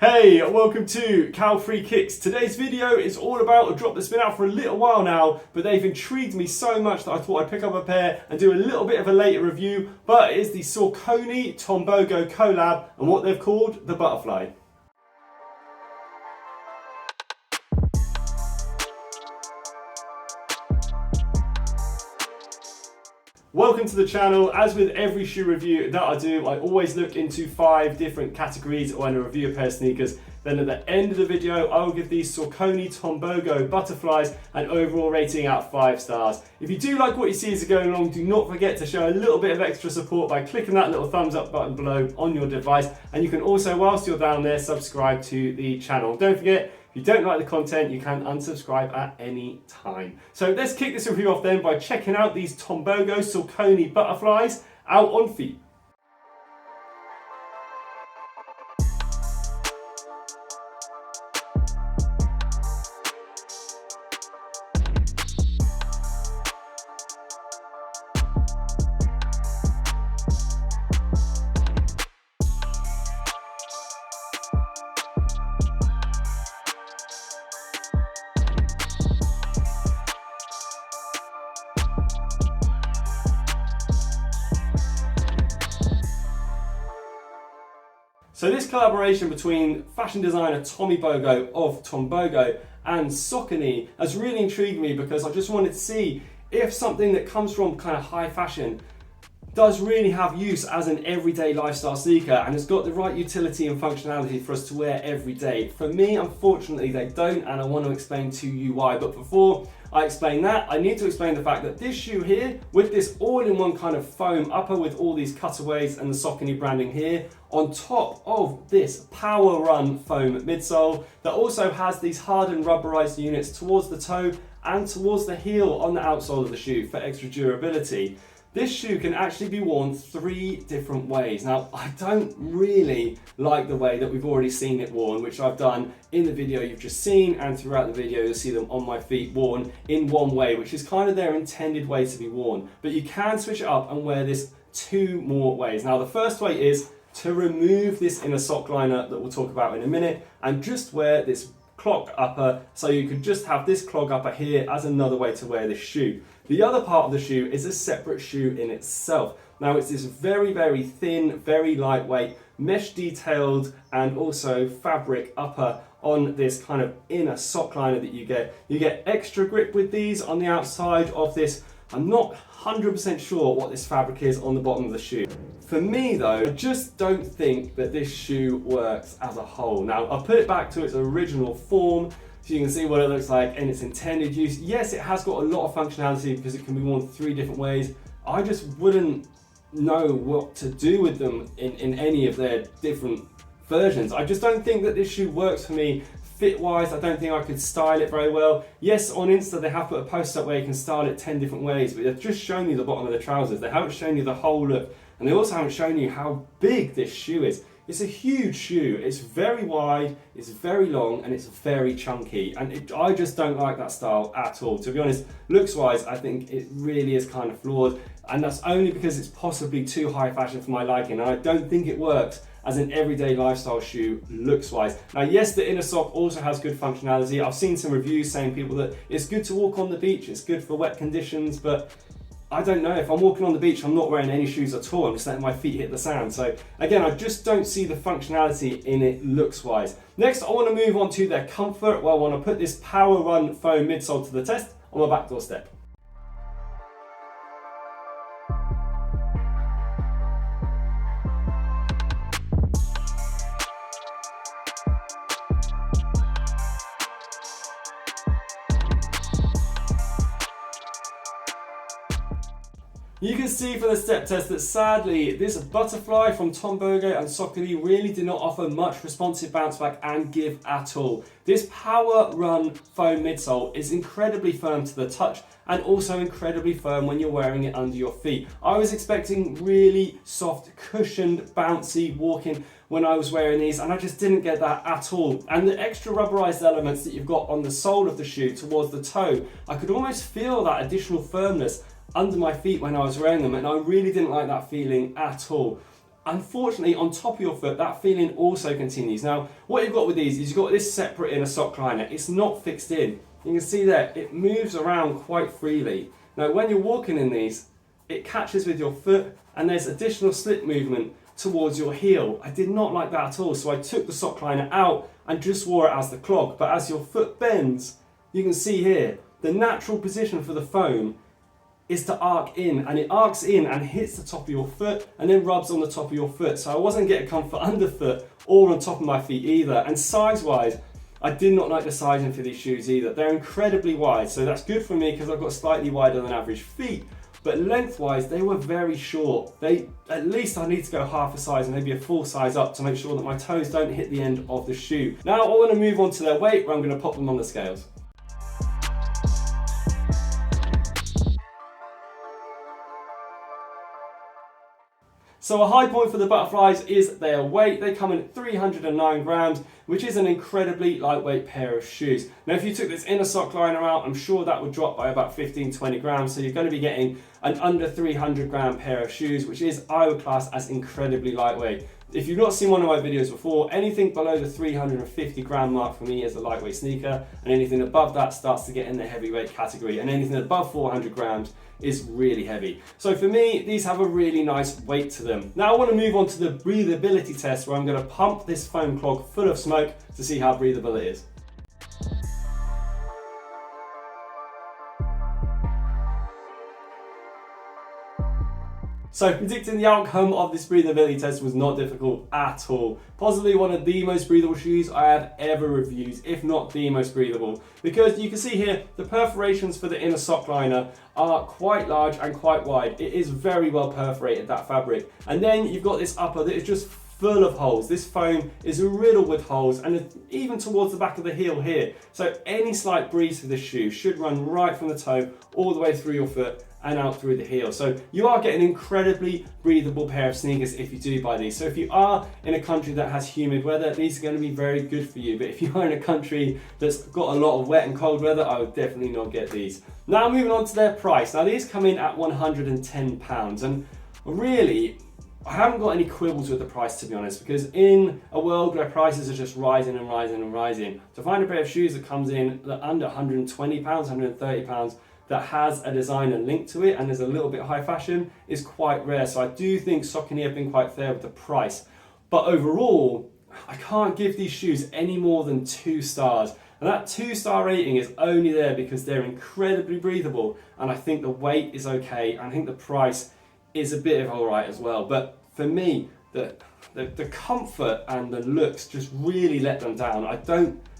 Hey, welcome to Cal Free Kicks. Today's video is all about a drop that's been out for a little while now, but they've intrigued me so much that I thought I'd pick up a pair and do a little bit of a later review, but it is the Saucony Tombogo collab and what they've called the Butterfly. Welcome to the channel. As with every shoe review that I do, I always look into 5 different categories when I review a pair of sneakers. Then at the end of the video, I will give these Saucony Tombogo Butterflies an overall rating out of 5 stars. If you do like what you see as you're going along, do not forget to show a little bit of extra support by clicking that little thumbs up button below on your device. And you can also, whilst you're down there, subscribe to the channel. Don't forget, if you don't like the content, you can unsubscribe at any time. So let's kick this review off then by checking out these Tombogo Saucony Butterflies out on feet. So this collaboration between fashion designer Tommy Bogo of Tombogo and Saucony has really intrigued me because I just wanted to see if something that comes from kind of high fashion does really have use as an everyday lifestyle sneaker and has got the right utility and functionality for us to wear every day. For me, unfortunately, they don't, and I want to explain to you why. But before I explain that, I need to explain the fact that this shoe here, with this all-in-one kind of foam upper with all these cutaways and the Saucony branding here, on top of this Power Run foam midsole that also has these hardened rubberized units towards the toe and towards the heel on the outsole of the shoe for extra durability. This shoe can actually be worn 3 different ways. Now, I don't really like the way that we've already seen it worn, which I've done in the video you've just seen, and throughout the video you'll see them on my feet worn in one way, which is kind of their intended way to be worn. But you can switch it up and wear this 2 more ways. Now, the first way is to remove this inner sock liner that we'll talk about in a minute and just wear this clog upper, so you could just have this clog upper here as another way to wear this shoe. The other part of the shoe is a separate shoe in itself. Now it's this very, very thin, very lightweight, mesh detailed and also fabric upper on this kind of inner sock liner that you get. You get extra grip with these on the outside of this. I'm not 100% sure what this fabric is on the bottom of the shoe. For me though, I just don't think that this shoe works as a whole. Now I'll put it back to its original form so you can see what it looks like in its intended use. Yes, it has got a lot of functionality because it can be worn 3 different ways. I just wouldn't know what to do with them in any of their different versions. I just don't think that this shoe works for me. Fit-wise, I don't think I could style it very well. Yes, on Insta they have put a post up where you can style it 10 different ways, but they've just shown you the bottom of the trousers. They haven't shown you the whole look, and they also haven't shown you how big this shoe is. It's a huge shoe. It's very wide, it's very long, and it's very chunky. And I just don't like that style at all. To be honest, looks-wise, I think it really is kind of flawed, and that's only because it's possibly too high fashion for my liking, and I don't think it works as an everyday lifestyle shoe looks wise. Now yes, the inner sock also has good functionality. I've seen some reviews saying people that it's good to walk on the beach, it's good for wet conditions, but I don't know, if I'm walking on the beach I'm not wearing any shoes at all, I'm just letting my feet hit the sand. So again, I just don't see the functionality in it looks wise. Next I want to move on to their comfort, where I want to put this Power Run foam midsole to the test on my back doorstep. You can see from the step test that sadly this Butterfly from Tombogo and Saucony really did not offer much responsive bounce back and give at all. This Power Run foam midsole is incredibly firm to the touch and also incredibly firm when you're wearing it under your feet. I was expecting really soft, cushioned, bouncy walking when I was wearing these, and I just didn't get that at all. And the extra rubberized elements that you've got on the sole of the shoe towards the toe, I could almost feel that additional firmness under my feet when I was wearing them, and I really didn't like that feeling at all. unfortunately, on top of your foot, that feeling also continues. Now, what you've got with these is you've got this separate inner sock liner. It's not fixed in. You can see there, it moves around quite freely. Now, when you're walking in these, it catches with your foot and there's additional slip movement towards your heel. I did not like that at all, so I took the sock liner out and just wore it as the clog. But as your foot bends, you can see here, the natural position for the foam is to arc in, and it arcs in and hits the top of your foot and then rubs on the top of your foot. So I wasn't getting comfort underfoot or on top of my feet either. And size-wise, I did not like the sizing for these shoes either. They're incredibly wide, so that's good for me because I've got slightly wider than average feet. But lengthwise, they were very short. At least I need to go half a size, maybe a full size up to make sure that my toes don't hit the end of the shoe. Now I want to move on to their weight, where I'm going to pop them on the scales. So a high point for the butterflies is their weight. They come in at 309 grams, which is an incredibly lightweight pair of shoes. Now, if you took this inner sock liner out, I'm sure that would drop by about 15-20 grams. So you're going to be getting an under 300 gram pair of shoes, which is, I would class as incredibly lightweight. If you've not seen one of my videos before, anything below the 350 gram mark for me is a lightweight sneaker, and anything above that starts to get in the heavyweight category, and anything above 400 grams is really heavy. So for me, these have a really nice weight to them. Now I want to move on to the breathability test, where I'm going to pump this foam clog full of smoke to see how breathable it is. So predicting the outcome of this breathability test was not difficult at all. Possibly one of the most breathable shoes I have ever reviewed, if not the most breathable. Because you can see here, the perforations for the inner sock liner are quite large and quite wide. It is very well perforated, that fabric. And then you've got this upper that is just full of holes. This foam is riddled with holes, and even towards the back of the heel here. So any slight breeze for this shoe should run right from the toe all the way through your foot and out through the heel. So you are getting an incredibly breathable pair of sneakers if you do buy these. So if you are in a country that has humid weather, these are going to be very good for you. But if you are in a country that's got a lot of wet and cold weather, I would definitely not get these. Now moving on to their price. Now these come in at £110, and really, I haven't got any quibbles with the price, to be honest, because in a world where prices are just rising and rising and rising, to find a pair of shoes that comes in under £120, £130, that has a designer link to it and is a little bit high fashion is quite rare. So I do think Saucony have been quite fair with the price. But overall, I can't give these shoes any more than 2 stars. And that 2-star rating is only there because they're incredibly breathable, and I think the weight is okay, and I think the price is a bit of alright as well. But for me, the comfort and the looks just really let them down.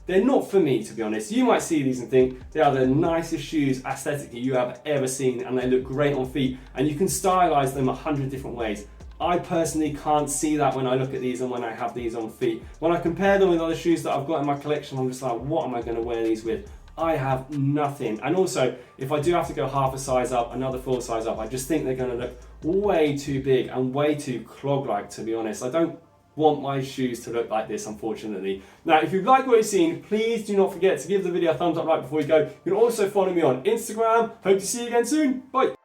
They're not for me, to be honest. You might see these and think they are the nicest shoes aesthetically you have ever seen, and they look great on feet, and you can stylize them 100 different ways. I personally can't see that when I look at these and when I have these on feet. When I compare them with other shoes that I've got in my collection, I'm just like, what am I going to wear these with? I have nothing. And also, if I do have to go half a size up, another full size up, I just think they're going to look way too big and way too clog-like, to be honest. I don't want my shoes to look like this, unfortunately. Now, if you've liked what you've seen, please do not forget to give the video a thumbs up right before you go. You can also follow me on Instagram. Hope to see you again soon. Bye.